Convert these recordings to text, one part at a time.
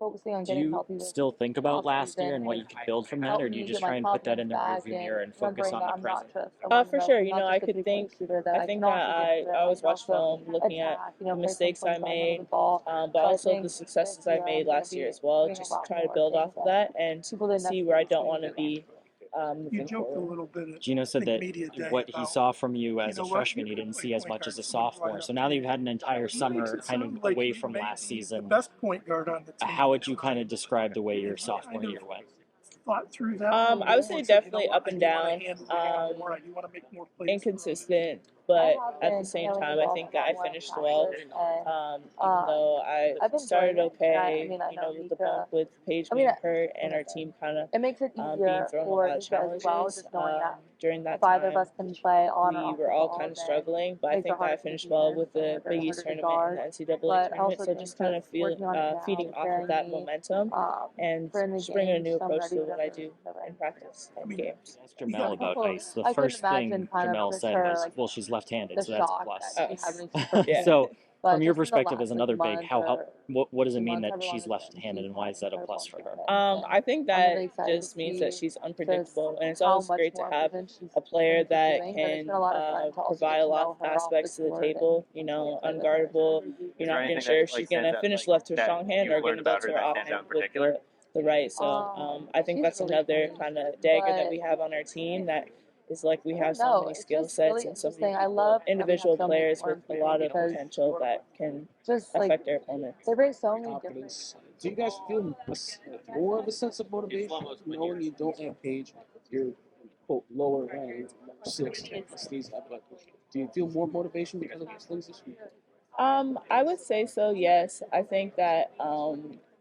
focusing on Do getting you healthy this still think about off last year season and what has you could build from that, helped or do you me get just my try and put that confidence in the back rearview and mirror and focus remembering on that the I'm not present? just a one For note, sure. I'm not I just a could 3-point think. shooter, that I I can think that also get to I the rim. I always can watch also film, looking at attack, the play some mistakes I point guard under the made, ball. but So I also the think this successes I year I'm made going to last year be as well. doing a Just lot try to more build things off of that that and people didn't see where I don't necessarily want to be You moving joked a forward. little bit at, Gino I said think, that media day what he about, saw from you as a what freshman, he you're didn't playing see as point much guard, as a somebody brought sophomore. it So up now to that me. you've had an entire He makes summer it kind sound of like away you from may last be the season, best point guard on the team. how would you kind of describe the way your Have you sophomore kind of year went? thought through that whole I would role say and said, you know definitely what, up I and do want to down. handle the ball more, I do want to make more plays. Inconsistent, I but have at the been same handling the time, I ball think a that lot I more in finished well. practice, and Even though I I've enjoyed started it. And I okay, mean, I know with the bump Nika. with Paige I mean, being hurt what and can I our say? team kind of It makes it being easier thrown a for lot of Nika as well, challenges just knowing that during if that either of time. us can play on or We off were the all ball, kind of then struggling, but it I makes it think that I harder to finished well defend with the and Big East harder to tournament and guard. the NCAA But I tournament. also So think just kind just of working on it now feeding and off of preparing that me momentum and for in the just bringing a games, new so I'm approach ready to what I whenever do whenever I in need practice I and mean, games. Asked Jamel about ice. The I couldn't first imagine thing kind of Jamel for said sure was, like well, she's left-handed, the so that's a shock plus. that she hasn't experienced Yeah. it. So But from your just in the perspective as last like another big, month or what does it 2 mean months, that however long she's it's been, left-handed, she's and why had is that a incredible plus for her? improvements, and I think I'm really that excited to just means that see she's just unpredictable, and it's how always much great to more have improvement she's a player going to keep that doing. But it's can been a lot of fun to also provide get a to lot know of her off the aspects to the court and table. play with her. Unguardable. You're not even sure if she's gonna finish left her strong hand or gonna go to her offhand with the right. So I think She's that's really another funny, kind of dagger that but we have on our team that is like we I have don't so know. many It's skill just sets really and so interesting. many I love that we have individual so many players with foreign a people lot of because potential that can just like affect our opponents. they bring so many different. Confidence. Do you guys feel more of a sense of motivation knowing you don't have Paige, you're quote lower ranked, number 6, stays up, but do you feel more motivation because of these things this week? I would say so. Yes, I think that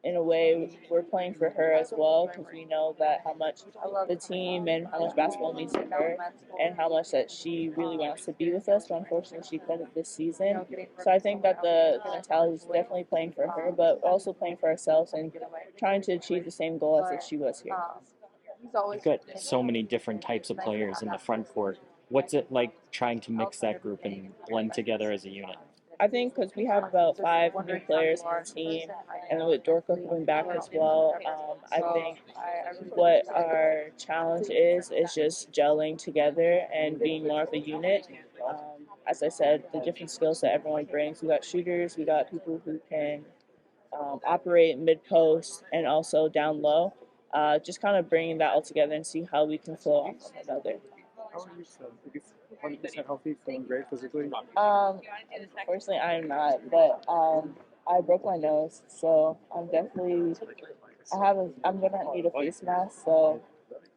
in a way we're playing for her as well because we know that how much the team and how much basketball means to her and how much that she really wants to be with us. But unfortunately, she couldn't this season. So I think that the mentality is definitely playing for her, but also playing for ourselves and trying to achieve the same goal as if she was here. You've got so many different types of players in the front court. What's it like trying to mix that group and blend together as a unit? I think because we have about 5 new players on the team, and with Dorka coming back as well, I think what our challenge is just gelling together and being more of a unit. As I said, the different skills that everyone brings. We got shooters, we got people who can operate mid post and also down low. Just kind of bringing that all together and see how we can flow off one another. How are you, Phil? Are you 100% healthy, feeling great physically? Unfortunately, I'm not, but I broke my nose, so I'm definitely. I'm gonna need a face mask, so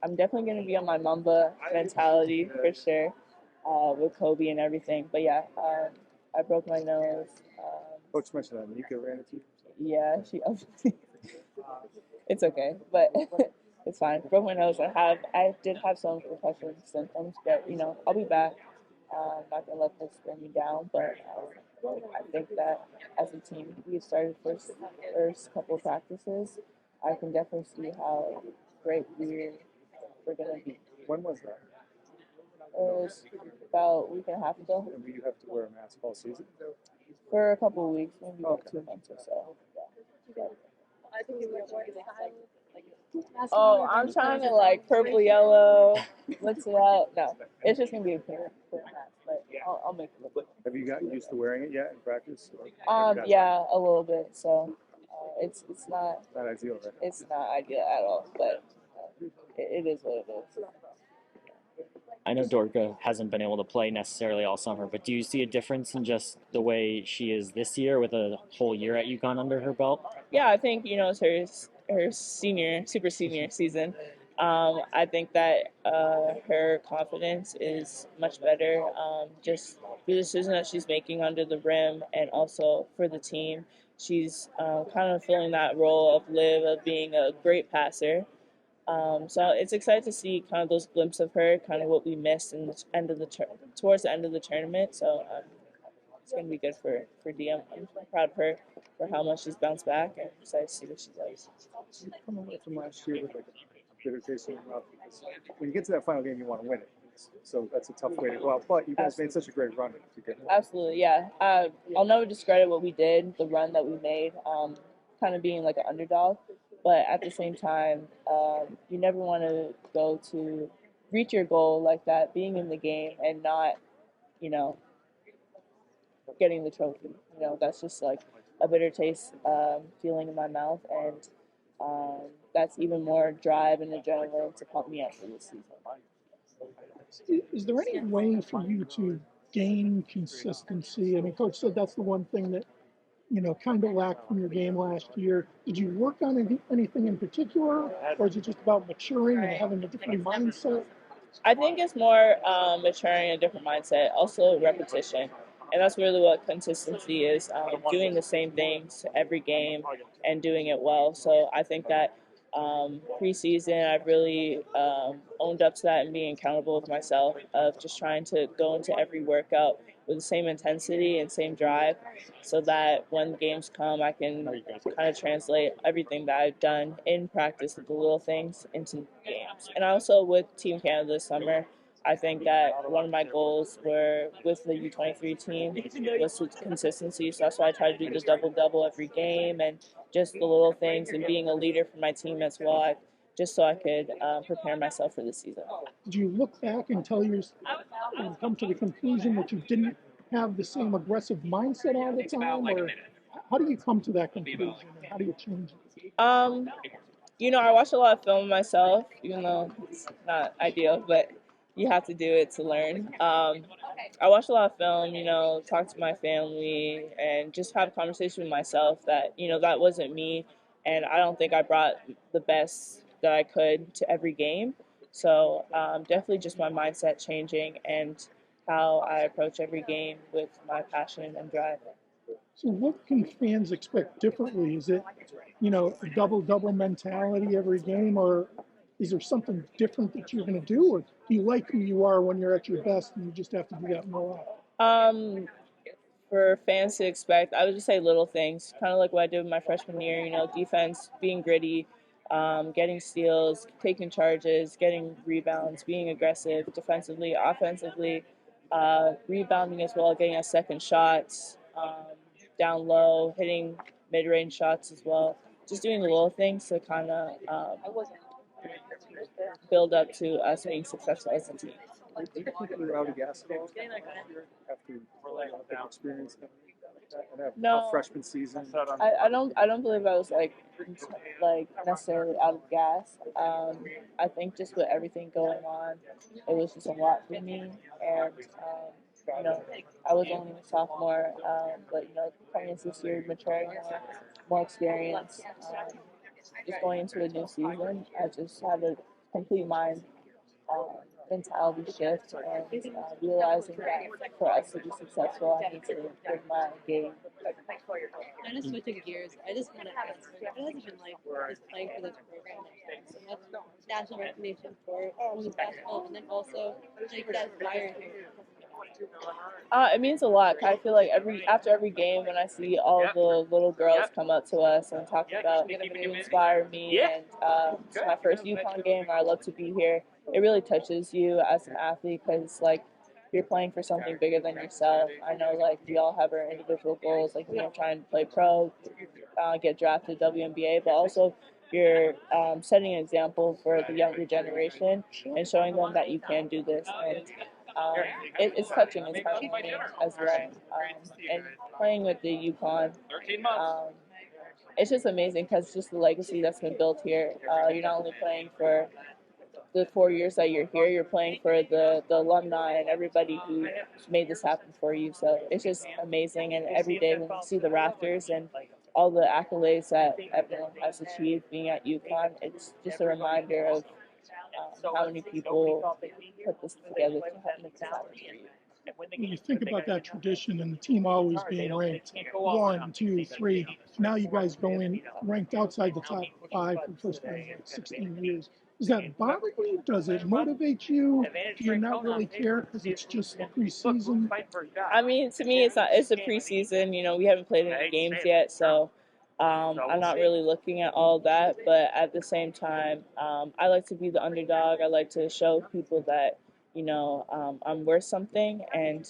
I'm definitely gonna be on my Mamba mentality for sure, with Kobe and everything. But yeah, I broke my nose. Coach mentioned that Nika ran into you. Yeah, she. It's okay, but it's fine. Broke my nose. I did have some concussion symptoms, but I'll be back. I'm not gonna let this bring me down, but I think that as a team, we started first couple of practices. I can definitely see how great we're gonna be. When was that? It was about a week and a half ago. And will you have to wear a mask all season? For a couple of weeks, maybe about 2 months or so. Yeah. Oh, I'm trying to like purple yellow. What's that? No, it's just gonna be a clear mask, but I'll make it look. Have you gotten used to wearing it yet in practice? Yeah, a little bit. So, it's not Not ideal, right? it's not ideal at all, but it is what it is. I know Dorka hasn't been able to play necessarily all summer, but do you see a difference in just the way she is this year with a whole year at UConn under her belt? Yeah, I think it's her super senior season. I think that her confidence is much better. Just the decision that she's making under the rim, and also for the team, she's kind of filling that role of Liv of being a great passer. So it's exciting to see kind of those glimpses of her, kind of what we missed in the end of towards the end of the tournament. So it's gonna be good for DM. I'm proud of her for how much she's bounced back, and excited to see what she does. You come away from last year with like a bitter taste in your mouth because when you get to that final game, you want to win it. So that's a tough way to go out. But you guys made such a great run to get there. Absolutely, yeah. I'll never discredit what we did, the run that we made. kind of being like an underdog. But at the same time, you never want to go to reach your goal like that, being in the game and not, you know, getting the trophy. You know, that's just like a bitter taste feeling in my mouth, and that's even more drive and adrenaline to pump me up for this season. Is there any way for you to gain consistency? I mean, Coach said that's the one thing that, kind of lacked from your game last year. Did you work on anything in particular, or is it just about maturing and having a different mindset? I think it's more maturing, a different mindset, also repetition. And that's really what consistency is, doing the same things every game and doing it well. So I think that preseason, I've really owned up to that and being accountable with myself of just trying to go into every workout with the same intensity and same drive so that when games come, I can kind of translate everything that I've done in practice with the little things into games. And also with Team Canada this summer, I think that one of my goals were with the U23 team was with consistency. So that's why I try to do the double-double every game and just the little things and being a leader for my team as well, just so I could prepare myself for the season. Did you look back and come to the conclusion that you didn't have the same aggressive mindset all the time, or how do you come to that conclusion and how do you change it? I watch a lot of film myself, even though it's not ideal, but you have to do it to learn. I watch a lot of film, talk to my family, and just have a conversation with myself that, that wasn't me, and I don't think I brought the best that I could to every game. So definitely just my mindset changing and how I approach every game with my passion and drive. So what can fans expect differently? Is it, a double-double mentality every game, or is there something different that you're going to do, or do you like who you are when you're at your best and you just have to do that more often? For fans to expect, I would just say little things, kind of like what I did with my freshman year, defense, being gritty, getting steals, taking charges, getting rebounds, being aggressive defensively, offensively, rebounding as well, getting a second shots, down low, hitting mid-range shots as well. Just doing the little things to kind of build up to us being successful as a team. Are you completely out of gas at all after the experience and No. a freshman season? I don't believe I was like necessarily out of gas. I think just with everything going on, it was just a lot for me, and I was only a sophomore, but coming into this year, maturing more experience, just going into a new season, I just had a complete mind mentality shift and realizing that for us to be successful, I need to bring my game. Kind of switching gears, I just want to ask, what has it been like just playing for this program? So much national recognition for women's basketball, and then also like that fire here. It means a lot. I feel like after every game, when I see all the little girls come up to us and talk about you inspire me, and it's my first UConn game, or I love to be here. It really touches you as an athlete because you're playing for something bigger than yourself. I know we all have our individual goals, trying to play pro, get drafted WNBA, but also you're setting an example for the younger generation and showing them that you can do this. And it's touching, it's heartwarming as well. And playing with the UConn, it's just amazing because it's just the legacy that's been built here. You're not only playing for the 4 years that you're here, you're playing for the alumni and everybody who made this happen for you. So it's just amazing. And every day when we see the rafters and all the accolades that everyone has achieved being at UConn, it's just a reminder of how many people put this together to help make this happen for you. When you think about that tradition and the team always being ranked 1, 2, 3, now you guys go in ranked outside the top 5 for the first time in 16 years. Does that bother you? Does it motivate you? Do you not really care because it's just preseason? I mean, to me, it's not. It's a preseason. We haven't played any games yet, so I'm not really looking at all that. But at the same time, I like to be the underdog. I like to show people that I'm worth something, and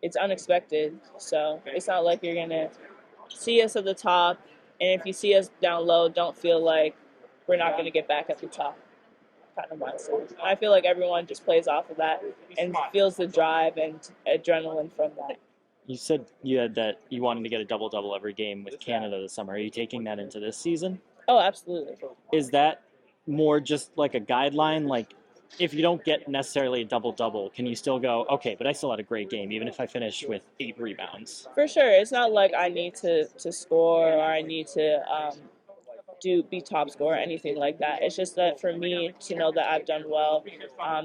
it's unexpected. So it's not like you're gonna see us at the top And if you see us down low, don't feel like we're not going to get back at the top kind of mindset. I feel like everyone just plays off of that and feels the drive and adrenaline from that. You said you had that you wanted to get a double-double every game with Canada this summer. Are you taking that into this season? Oh, absolutely. Is that more just like a guideline? Like, if you don't get necessarily a double-double, can you still go, okay, but I still had a great game, even if I finished with 8 rebounds? For sure. It's not like I need to score or I need to be top scorer or anything like that. It's just that for me to know that I've done well,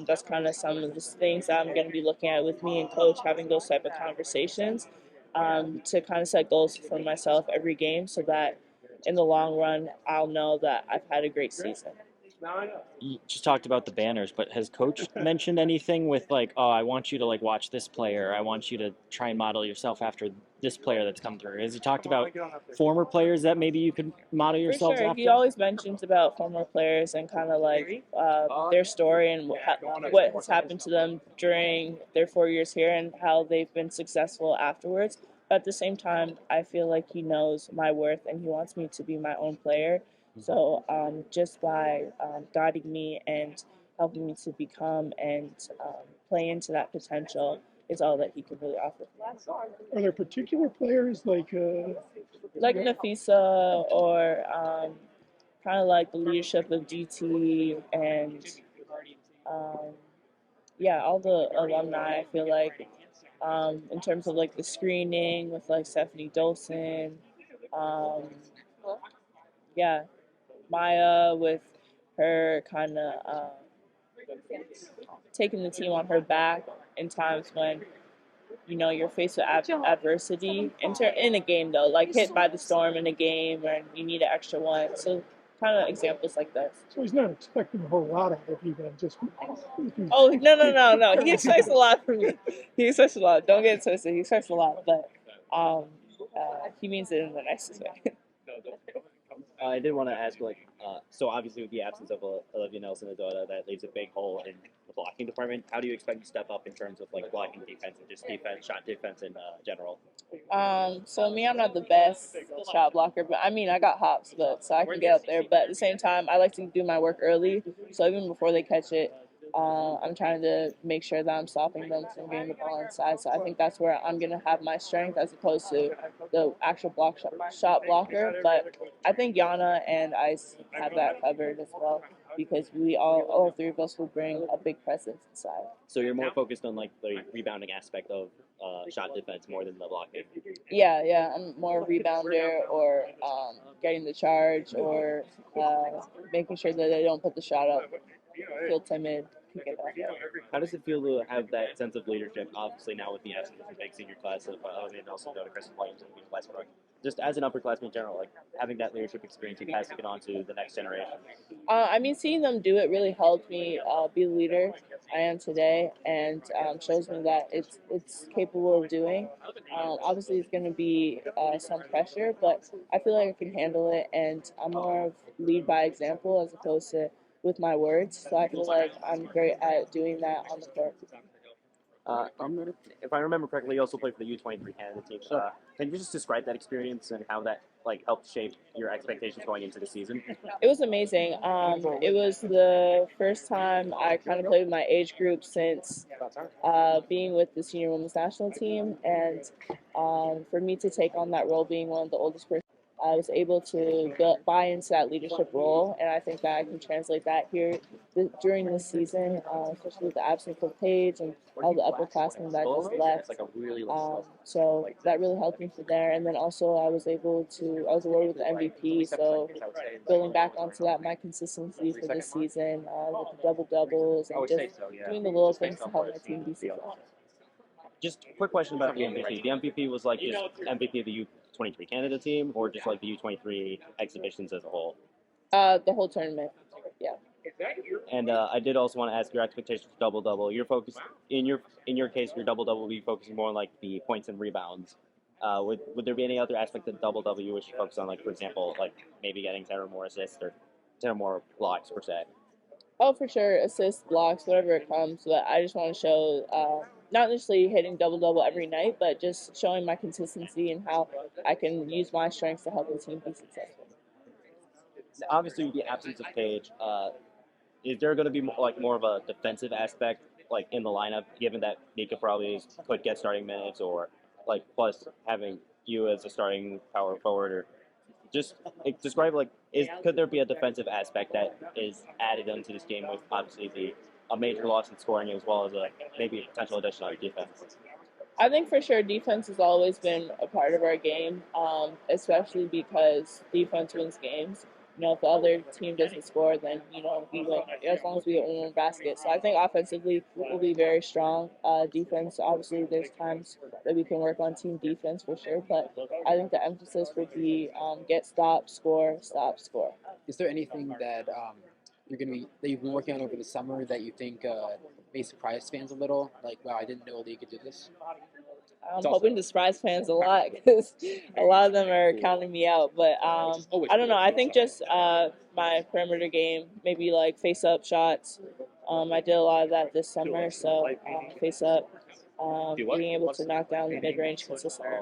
that's kind of some of the things that I'm going to be looking at with me and coach, having those type of conversations to kind of set goals for myself every game so that in the long run, I'll know that I've had a great season. You just talked about the banners, but has coach mentioned anything with like, oh, I want you to like watch this player, I want you to try and model yourself after this player that's come through? Has he talked about former players that maybe you could model For yourselves sure, after? he always mentions about former players and kind of like their story and what has happened to them during their 4 years here and how they've been successful afterwards. But at the same time, I feel like he knows my worth and he wants me to be my own player. So just by guiding me and helping me to become and play into that potential is all that he can really offer. Are there particular players like Nafisa or kind of like the leadership of DT and yeah, all the alumni. I feel like in terms of like the screening with like Stephanie Dolson, um, yeah, Maya with her kind of taking the team on her back in times when you're faced with adversity in a game though, like hit by the storm in a game and you need an extra one. So kind of examples like that. so he's not expecting a whole lot out of you then, just Oh no. He expects a lot from me. He expects a lot. Don't get it twisted. He expects a lot, but he means it in the nicest way. I did want to ask, so obviously with the absence of Olivia Nelson-Adota, that leaves a big hole in the blocking department. How do you expect to step up in terms of like blocking defense and just defense, shot defense in general? So me, I'm not the best shot blocker, but I mean, I got hops, so I can get up there. But at the same time, I like to do my work early, so even before they catch it, I'm trying to make sure that I'm stopping them from getting the ball inside. So I think that's where I'm going to have my strength as opposed to the actual shot blocker. But I think Yana and Ice have that covered as well because we all three of us will bring a big presence inside. So you're more focused on like the rebounding aspect of shot defense more than the blocking. Yeah. I'm more a rebounder or getting the charge or making sure that they don't put the shot up, feel timid. How does it feel to have that sense of leadership? Obviously now with the absence of the big senior class of Aaliyah Nelson, Kristen Williams, and Westbrook, just as an upperclassman in general, like having that leadership experience and passing it on to the next generation. I mean, seeing them do it really helped me be the leader I am today, and shows me that it's capable of doing. Obviously, it's going to be some pressure, but I feel like I can handle it, and I'm more of lead by example as opposed to with my words. So I feel like I'm great at doing that on the court. If I remember correctly, you also played for the U23 Canada team. Can you just describe that experience and how that like helped shape your expectations going into the season? It was amazing. It was the first time I kind of played with my age group since being with the senior women's national team, and for me to take on that role, being one of the oldest person, I was able to buy into that leadership role, and I think that I can translate that here during this season, especially with the absence of Paige and all the upperclassmen that just left. So that really helped me for there, and then also I was awarded with the MVP, so building back onto that, my consistency for this season with the double doubles and just doing the little things to help my team be successful. Just a quick question about the MVP. The MVP was like just MVP of the U23 Canada team, or just like the U23 exhibitions as a whole? The whole tournament, yeah. And I did also want to ask your expectations for double double. Your focus in your case, your double double will be focusing more on like the points and rebounds. Would there be any other aspect of double double you wish to focus on, like for example, like maybe getting 10 or more assists or 10 or more blocks per se? Oh, for sure, assists, blocks, whatever it comes. But I just want to show not necessarily hitting double-double every night, but just showing my consistency and how I can use my strengths to help the team be successful. Obviously, with the absence of Paige, is there going to be more of a defensive aspect like in the lineup, given that Nika probably could get starting minutes, or like plus having you as a starting power forward, or just describe could there be a defensive aspect that is added into this game with obviously a major loss in scoring as well as maybe a potential addition on defense? I think for sure defense has always been a part of our game, especially because defense wins games. You know, if the other team doesn't score, then, you know, we win as long as we get one basket. So I think offensively we'll be very strong. Defense, obviously, there's times that we can work on team defense for sure, but I think the emphasis would be get stops, score, stop, score. Is there anything that that you've been working on over the summer that you think may surprise fans a little? Like, wow, I didn't know Aaliyah could do this. I'm hoping to surprise fans a lot because a lot of them are counting me out. But I don't know. I think just my perimeter game, maybe like face-up shots. I did a lot of that this summer, so face-up, being able to knock down the mid-range consistently.